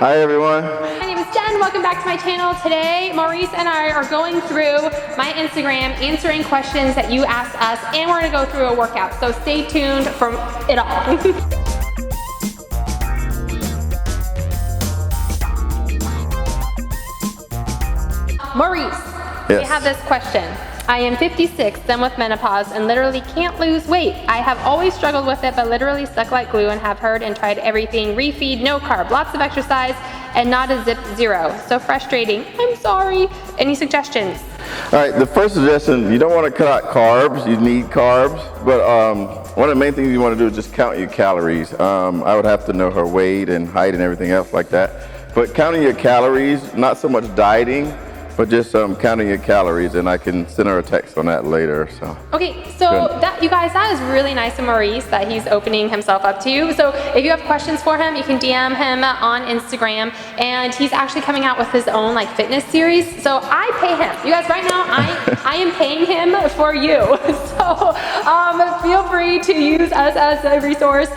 Hi everyone. My name is Jen. Welcome back to my channel. Today, Maurice and I are going through my Instagram, answering questions that you asked us, and we're gonna go through a workout. So stay tuned for it all. Maurice, yes. We have this question. I am 56, done with menopause, and literally can't lose weight. I have always struggled with it, but literally stuck like glue and have heard and tried everything. Refeed, no carb, lots of exercise, and not a zip zero. So frustrating. I'm sorry. Any suggestions? All right, the first suggestion, you don't want to cut out carbs. You need carbs, but one of the main things you want to do is just count your calories. I would have to know her weight and height and everything else like that. But counting your calories, not so much dieting, but just counting your calories, and I can send her a text on that later. So. Okay, so that, you guys, that is really nice of Maurice that he's opening himself up to you. So if you have questions for him, you can DM him on Instagram, and he's actually coming out with his own like fitness series. So I pay him. You guys, right now I am paying him for you. So feel free to use us as a resource.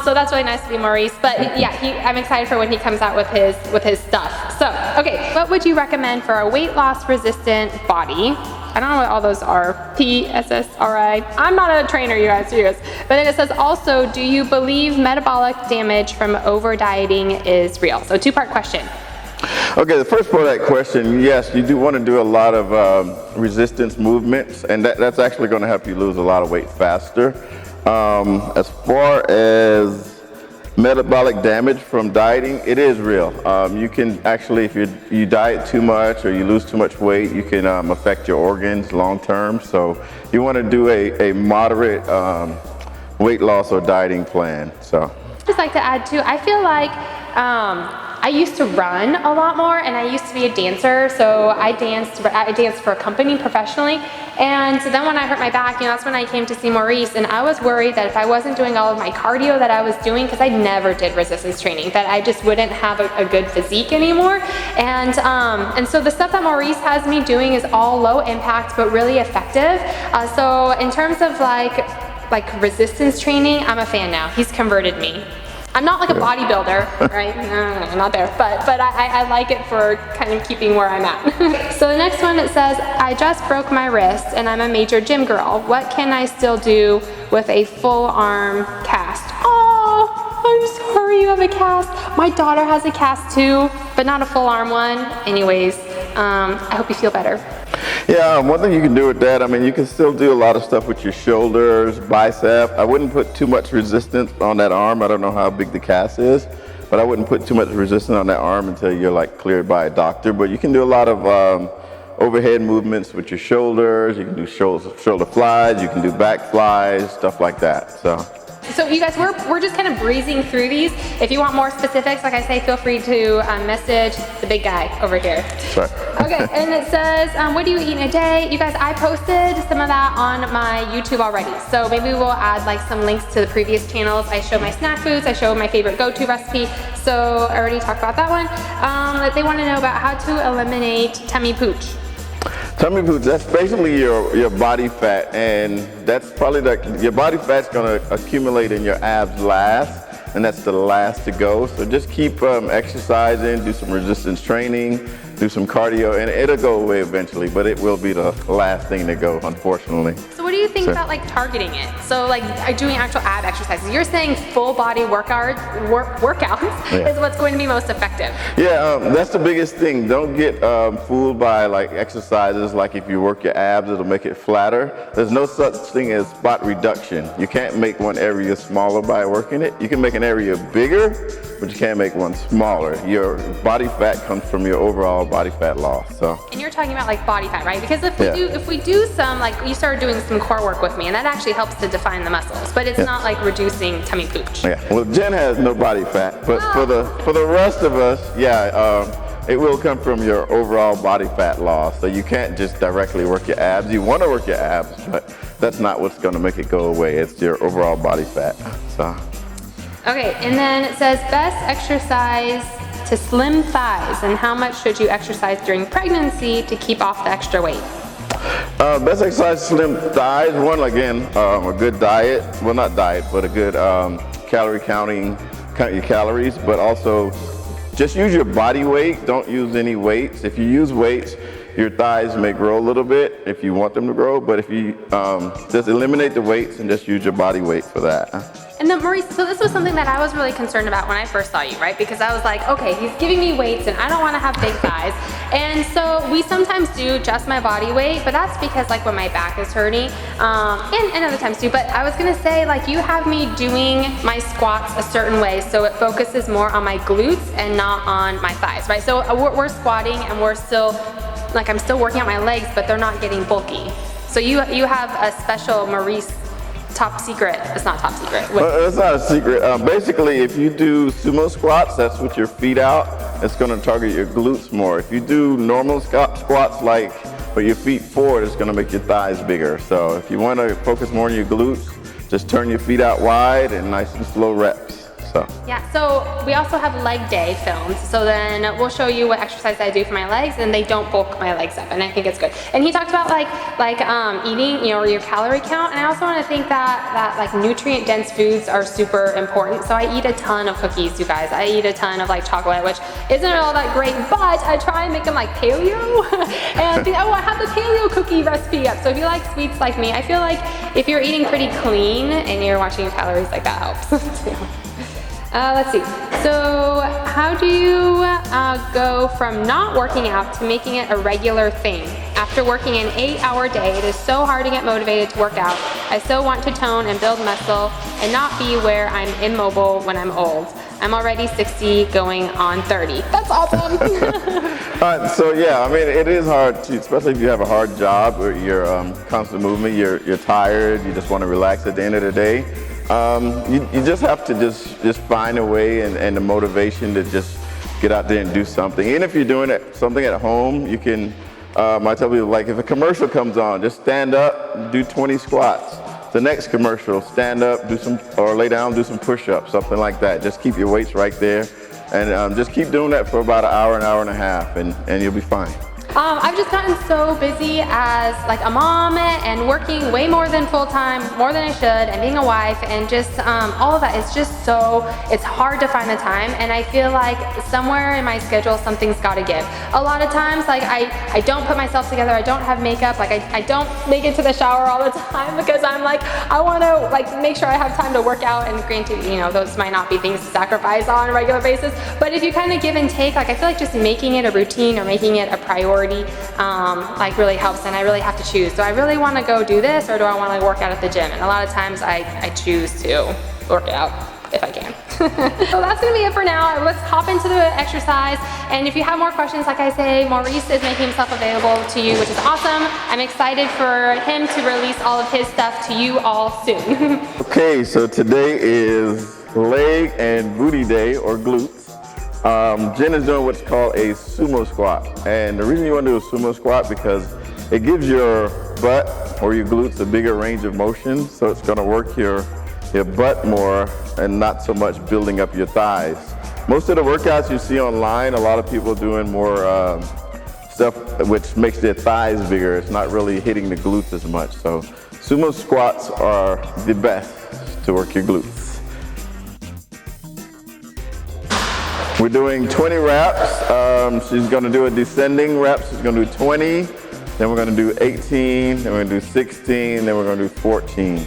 So that's really nice to be Maurice. But yeah, I'm excited for when he comes out with his stuff. So okay, what would you recommend for a weight loss resistant body? I don't know what all those are. PSSRI. I'm not a trainer, you guys, serious. But then it says also, do you believe metabolic damage from over dieting is real? So two-part question. Okay, the first part of that question, yes, you do want to do a lot of resistance movements, and that's actually going to help you lose a lot of weight faster. As far as metabolic damage from dieting, it is real. You can actually, if you diet too much or you lose too much weight, you can affect your organs long term. So you want to do a moderate weight loss or dieting plan. So just like to add too, I feel like I used to run a lot more, and I used to be a dancer, so I danced for a company professionally. And so then when I hurt my back, that's when I came to see Maurice, and I was worried that if I wasn't doing all of my cardio that I was doing, because I never did resistance training, that I just wouldn't have a good physique anymore. And so the stuff that Maurice has me doing is all low impact but really effective. So in terms of like resistance training, I'm a fan now. He's converted me. I'm not like a bodybuilder, right? No, not there. But I like it for kind of keeping where I'm at. So the next one, it says, I just broke my wrist and I'm a major gym girl. What can I still do with a full arm cast? Oh, I'm sorry you have a cast. My daughter has a cast too, but not a full arm one. Anyways, I hope you feel better. yeah, one thing you can do with that, I mean, you can still do a lot of stuff with your shoulders, bicep. I wouldn't put too much resistance on that arm. I don't know how big the cast is, but I wouldn't put too much resistance on that arm until you're like cleared by a doctor. But you can do a lot of overhead movements with your shoulders. You can do shoulder flies, you can do back flies, stuff like that. So you guys, we're just kind of breezing through these. If you want more specifics, like I say, feel free to message the big guy over here. sorry. Okay, and it says, what do you eat in a day? You guys, I posted some of that on my YouTube already. So maybe we'll add like some links to the previous channels. I show my snack foods, I show my favorite go-to recipe. So I already talked about that one. They want to know about how to eliminate tummy pooch. Tummy pooch, that's basically your body fat, and that's probably your body fat's gonna accumulate in your abs last, and that's the last to go. So just keep exercising, do some resistance training, do some cardio, and it'll go away eventually, but it will be the last thing to go, unfortunately. So what do you think about like targeting it? So like doing actual ab exercises. You're saying full body workouts is what's going to be most effective. Yeah, that's the biggest thing. Don't get fooled by like exercises like if you work your abs, it'll make it flatter. There's no such thing as spot reduction. You can't make one area smaller by working it. You can make an area bigger, but you can't make one smaller. Your body fat comes from your overall body fat loss. So. And you're talking about like body fat, right? Because if we do some, like you started doing some core work with me, and that actually helps to define the muscles, but it's not like reducing tummy pooch. Yeah, well, Jen has no body fat, but for the rest of us, it will come from your overall body fat loss. So you can't just directly work your abs. You want to work your abs, but that's not what's going to make it go away. It's your overall body fat. So. Okay, and then it says best exercise to slim thighs, and how much should you exercise during pregnancy to keep off the extra weight? Best exercise to slim thighs, one, again, a good diet, well not diet, but a good calorie counting, count your calories, but also just use your body weight. Don't use any weights. If you use weights, your thighs may grow a little bit if you want them to grow, but if you just eliminate the weights and just use your body weight for that. And then Maurice, so this was something that I was really concerned about when I first saw you, right? Because I was like, okay, he's giving me weights and I don't want to have big thighs. And so we sometimes do just my body weight, but that's because like when my back is hurting, and other times too. But I was gonna say, like, you have me doing my squats a certain way so it focuses more on my glutes and not on my thighs, right? So we're squatting and we're still, like, I'm still working out my legs, but they're not getting bulky. So you have a special Maurice top secret. It's not top secret. It's not a secret. Basically, if you do sumo squats, that's with your feet out. It's going to target your glutes more. If you do normal squats, like with your feet forward, it's going to make your thighs bigger. So if you want to focus more on your glutes, just turn your feet out wide and nice and slow reps. Yeah, so we also have leg day filmed. So then we'll show you what exercise I do for my legs, and they don't bulk my legs up, and I think it's good. And he talked about like eating, you know, your calorie count. And I also want to think that like nutrient dense foods are super important. So I eat a ton of cookies, you guys. I eat a ton of like chocolate, which isn't all that great, but I try and make them like paleo. And I have the paleo cookie recipe up. So if you like sweets like me, I feel like if you're eating pretty clean and you're watching your calories, like that helps too. Let's see. So how do you go from not working out to making it a regular thing? After working an 8-hour day, it is so hard to get motivated to work out. I still want to tone and build muscle and not be where I'm immobile when I'm old. I'm already 60 going on 30. That's awesome. So yeah, I mean, it is hard to, especially if you have a hard job or you're constant movement, you're tired, you just want to relax at the end of the day. You just have to just find a way and the motivation to just get out there and do something. Even if you're doing something at home, you can, I tell people, like, if a commercial comes on, just stand up, do 20 squats. The next commercial, stand up, or lay down, do some push-ups, something like that. Just keep your weights right there, and just keep doing that for about an hour and a half, and you'll be fine. I've just gotten so busy as like a mom and working way more than full-time, more than I should, and being a wife, and just all of that. It's just it's hard to find the time, and I feel like somewhere in my schedule something's got to give. A lot of times, like I don't put myself together, I don't have makeup, like I don't make it to the shower all the time because I'm like, I want to like make sure I have time to work out, and granted, you know, those might not be things to sacrifice on a regular basis, but if you kind of give and take, like I feel like just making it a routine or making it a priority like really helps, and I really have to choose. Do I really want to go do this, or do I want to work out at the gym? And a lot of times I choose to work out if I can. So that's gonna be it for now. Let's hop into the exercise, and if you have more questions, like I say, Maurice is making himself available to you, which is awesome. I'm excited for him to release all of his stuff to you all soon. Okay, so today is leg and booty day, or glutes. Jen is doing what's called a sumo squat, and the reason you want to do a sumo squat because it gives your butt or your glutes a bigger range of motion, so it's going to work your butt more and not so much building up your thighs. Most of the workouts you see online, a lot of people doing more stuff which makes their thighs bigger. It's not really hitting the glutes as much, so sumo squats are the best to work your glutes. We're doing 20 reps. She's going to do a descending reps. She's going to do 20, then we're going to do 18, then we're going to do 16, then we're going to do 14.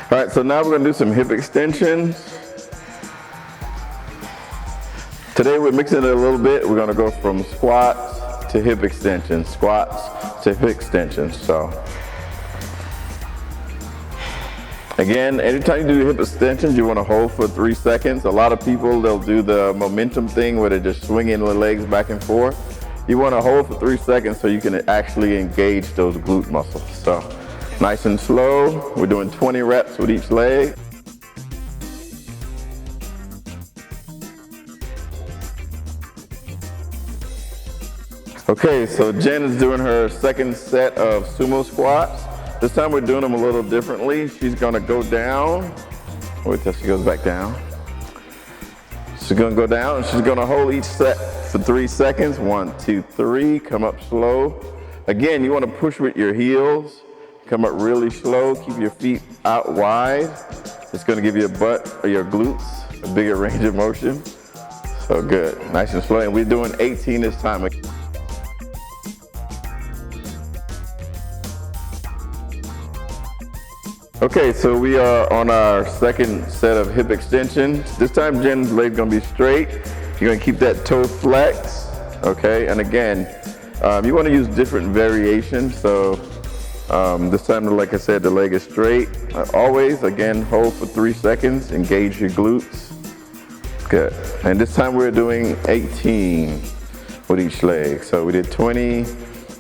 All right, so now we're going to do some hip extensions. Today we're mixing it a little bit. We're going to go from squats to hip extensions, squats to hip extensions. So again, anytime you do hip extensions, you want to hold for 3 seconds. A lot of people, they'll do the momentum thing where they're just swinging the legs back and forth. You want to hold for 3 seconds so you can actually engage those glute muscles. So nice and slow. We're doing 20 reps with each leg. Okay, so Jen is doing her second set of sumo squats. This time we're doing them a little differently. She's gonna go down. Wait till she goes back down. She's gonna go down and she's gonna hold each set for 3 seconds. 1, 2, 3, come up slow. Again, you want to push with your heels, come up really slow, keep your feet out wide. It's going to give your butt or your glutes a bigger range of motion. So good, nice and slow. And we're doing 18 this time. Okay, so we are on our second set of hip extensions. This time Jen's leg's gonna be straight. You're gonna keep that toe flex, okay? And again, you wanna use different variations. So this time, like I said, the leg is straight. Always, again, hold for 3 seconds, engage your glutes. Good. And this time we're doing 18 with each leg. So we did 20,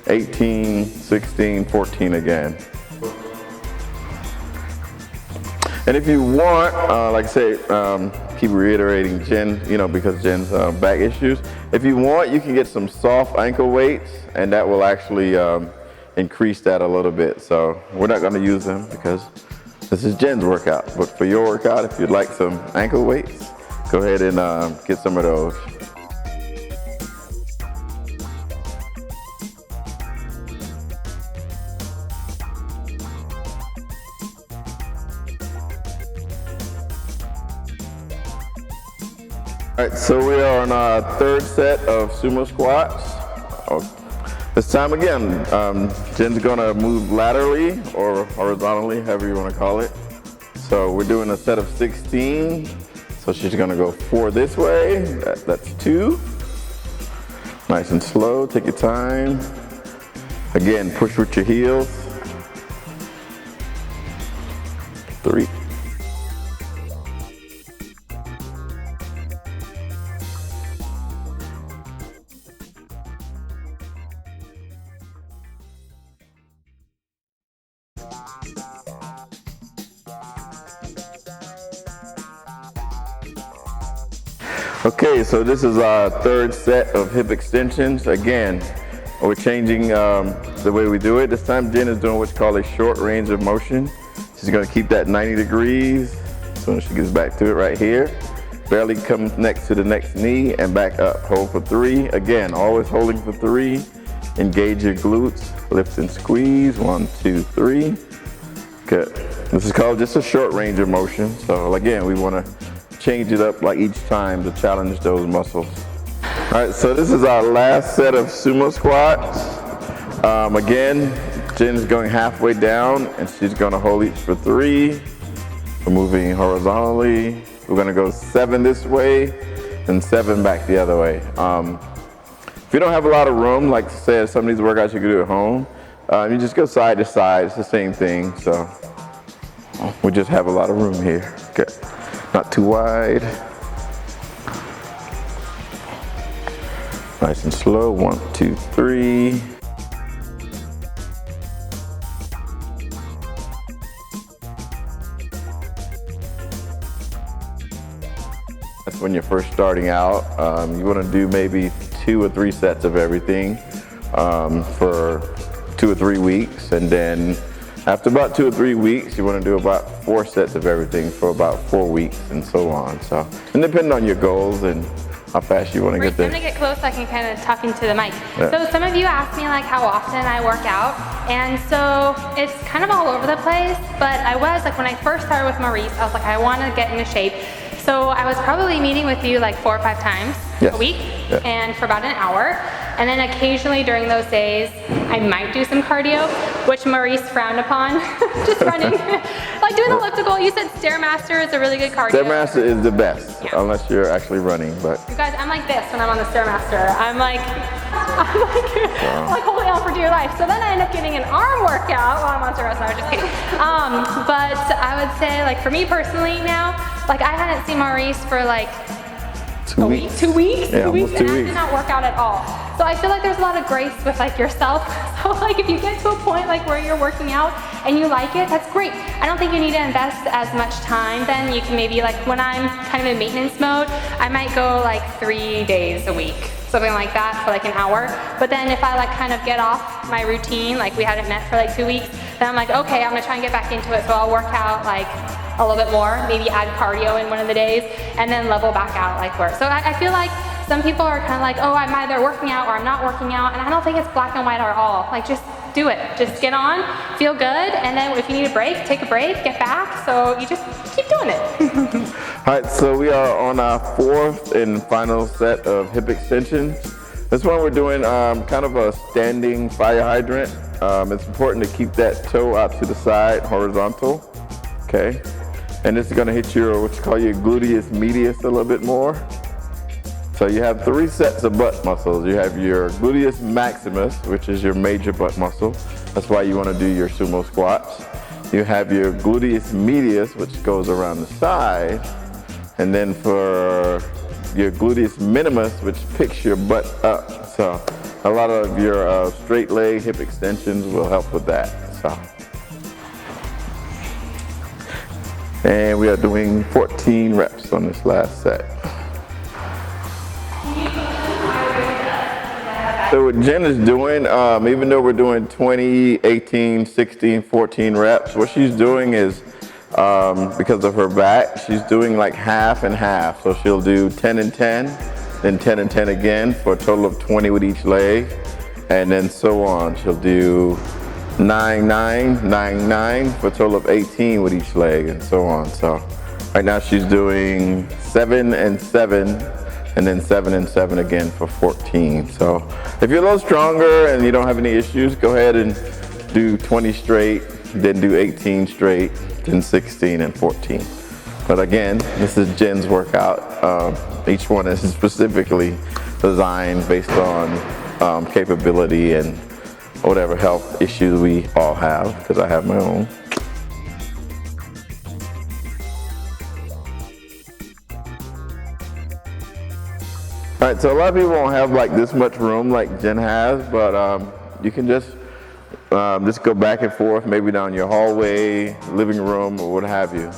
18, 16, 14 again. And if you want, like I say, keep reiterating Jen, because Jen's back issues. If you want, you can get some soft ankle weights, and that will actually increase that a little bit. So we're not gonna use them because this is Jen's workout. But for your workout, if you'd like some ankle weights, go ahead and get some of those. All right, so we are on our third set of sumo squats. This time again, Jen's gonna move laterally or horizontally, however you wanna call it. So we're doing a set of 16. So she's gonna go 4 this way, that's 2. Nice and slow, take your time. Again, push with your heels. 3. Okay, so this is our third set of hip extensions. Again, we're changing the way we do it. This time Jen is doing what's called a short range of motion. She's gonna keep that 90 degrees as soon as she gets back to it right here. Barely come next to the next knee and back up. Hold for 3. Again, always holding for 3. Engage your glutes, lift and squeeze. 1, 2, 3. Good. This is called just a short range of motion. So again, we wanna change it up like each time to challenge those muscles. All right, so this is our last set of sumo squats. Again, Jen's going halfway down and she's gonna hold each for 3. We're moving horizontally. We're gonna go 7 this way and 7 back the other way. If you don't have a lot of room, like I said, some of these workouts you can do at home, you just go side to side. It's the same thing, so we just have a lot of room here. Good. Not too wide. Nice and slow. 1, 2, 3. That's when you're first starting out. You want to do maybe 2 or 3 sets of everything for 2 or 3 weeks, and then after about 2 or 3 weeks, you want to do about 4 sets of everything for about 4 weeks, and so on. So, and depending on your goals and how fast you want to get there. I'm gonna get close so I can kind of talk into the mic. Yeah. So some of you ask me like how often I work out, and so it's kind of all over the place. But I was like, when I first started with Maurice, I was like, I want to get into shape. So I was probably meeting with you like 4 or 5 times a week, and for about an hour. And then occasionally during those days, I might do some cardio, which Maurice frowned upon. Just running, like doing the elliptical. You said Stairmaster is a really good cardio. Stairmaster is the best, unless you're actually running. But you guys, I'm like this when I'm on the Stairmaster. I'm like holding on for dear life. So then I end up getting an arm workout while I'm on Stairmaster. I was just kidding. But I would say, like for me personally now, like I hadn't seen Maurice for like 2 weeks. 2 weeks? Yeah, 2 weeks, almost 2 and I weeks. did not work out at all. So I feel like there's a lot of grace with like yourself. So like if you get to a point like where you're working out and you like it, that's great. I don't think you need to invest as much time then. You can maybe like when I'm kind of in maintenance mode, I might go like 3 days a week. Something like that for like an hour. But then if I like kind of get off my routine, like we hadn't met for like 2 weeks, then I'm like, okay, I'm gonna try and get back into it. So I'll work out like a little bit more, maybe add cardio in one of the days, and then level back out like work. So I feel like some people are kind of like, oh, I'm either working out or I'm not working out, and I don't think it's black and white at all. Like, just do it. Just get on, feel good, and then if you need a break, take a break, get back. So you just keep doing it. All right, so we are on our fourth and final set of hip extensions. This one we're doing kind of a standing fire hydrant. It's important to keep that toe out to the side, horizontal, okay? And this is gonna hit your, what you call your gluteus medius a little bit more. So you have 3 sets of butt muscles. You have your gluteus maximus, which is your major butt muscle. That's why you want to do your sumo squats. You have your gluteus medius, which goes around the side. And then for your gluteus minimus, which picks your butt up. So a lot of your straight leg hip extensions will help with that. So. And we are doing 14 reps on this last set. So what Jen is doing, even though we're doing 20, 18, 16, 14 reps, what she's doing is, because of her back, she's doing like half and half. So she'll do 10 and 10, then 10 and 10 again for a total of 20 with each leg, and then so on. She'll do 9, 9, 9, 9 for a total of 18 with each leg, and so on. So right now she's doing 7 and 7, and then 7 and 7 again for 14. So if you're a little stronger and you don't have any issues, go ahead and do 20 straight, then do 18 straight, then 16 and 14. But again, this is Jen's workout. Each one is specifically designed based on capability and whatever health issues we all have, because I have my own. All right, so a lot of people won't have like this much room like Jen has, but you can just go back and forth, maybe down your hallway, living room, or what have you.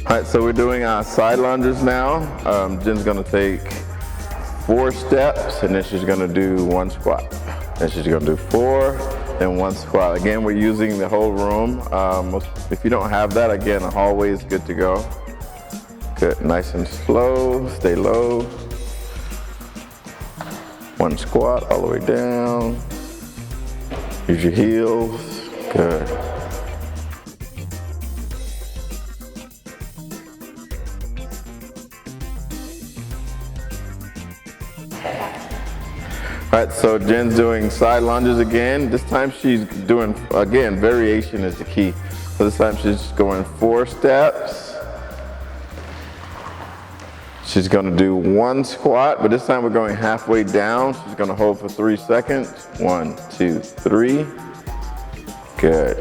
All right, so we're doing our side lunges now. Jen's gonna take 4 steps, and then she's gonna do 1 squat. Then she's gonna do 4, then 1 squat. Again, we're using the whole room. If you don't have that, again, the hallway is good to go. Good, nice and slow, stay low. 1 squat all the way down. Use your heels, good. All right, so Jen's doing side lunges again. This time she's doing, again, variation is the key. So this time she's going 4 steps. She's gonna do 1 squat, but this time we're going halfway down. She's gonna hold for 3 seconds. 1, 2, 3. Good.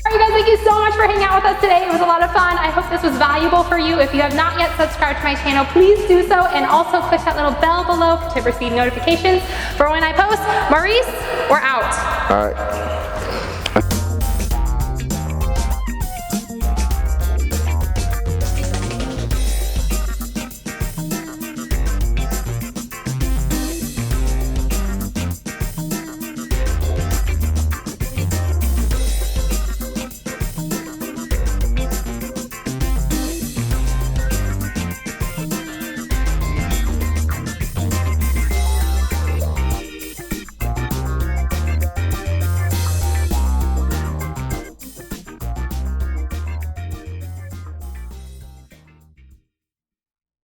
All right, you guys, thank you so much for hanging out with us today. It was a lot of fun. I hope this was valuable for you. If you have not yet subscribed to my channel, please do so, and also click that little bell below to receive notifications for when I post. Maurice, we're out. All right.